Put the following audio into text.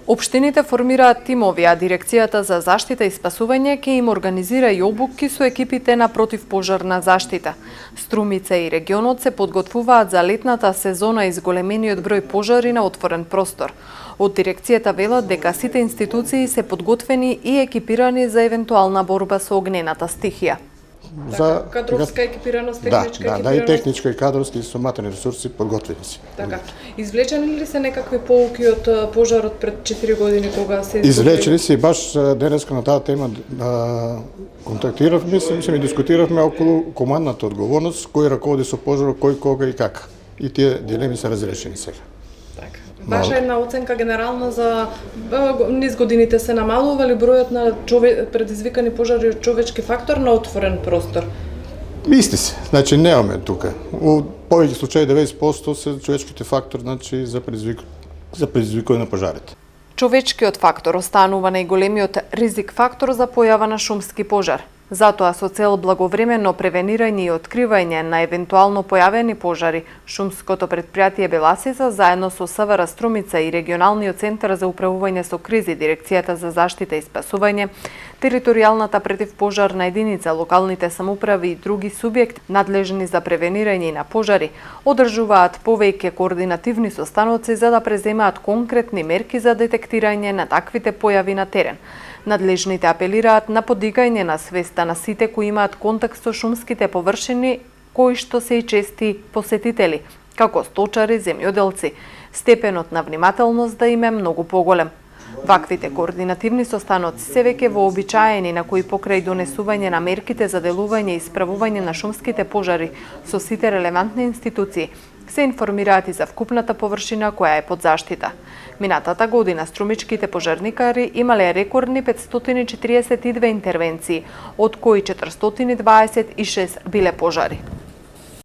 Општините формираат тимови, а Дирекцијата за заштита и спасување ќе им организира и обуки со екипите на противпожарна заштита. Струмица и регионот се подготвуваат за летната сезона и зголемениот број пожари на отворен простор. Од дирекцијата велат дека сите институции се подготвени и екипирани за евентуална борба со огнената стихија. За кадровска екипираност, техничка екипираност. Да, и техничка и кадровски и со материјални ресурси подготвени си. Така. Извлечени ли се некакви поуки од пожарот пред 4 години кога се извлечени се и баш денеска на таа тема контактиравме се, и дискутиравме околу командната одговорност, кој раководи со пожарот, кој, кога и како. И тие дилеми се разрешени сега. Ваша една оценка генерална за низ годините се намалува ли бројот на предизвикани пожари од човечки фактор на отворен простор? Исти се, значи немаме тука. У повеќе случаи 90% се човечките фактор, значи за предизвикување на пожарите. Човечкиот фактор останува најголемиот ризик фактор за појава на шумски пожар. Затоа со цел благовременно превенирање и откривање на евентуално појавени пожари, Шумското претпријатие Беласица заедно со СВР Струмица и Регионалниот центар за управување со кризи, Дирекцијата за заштита и спасување, територијалната противпожарна единица, локалните самоуправи и други субјекти надлежни за превенирање на пожари, одржуваат повеќе координативни состаноци за да преземаат конкретни мерки за детектирање на таквите појави на терен. Надлежните апелираат на подигање на свеста на сите кои имаат контакт со шумските површини, кои што се и чести посетители, како сточари, земјоделци. Степенот на внимателност да им е многу поголем. Ваквите координативни состаноци се веќе вообичаени на кои покрај донесување на мерките за делување и исправување на шумските пожари со сите релевантни институции, се информираат и за вкупната површина која е под заштита. Минатата година струмичките пожарникари имале рекордни 542 интервенции, од кои 426 биле пожари.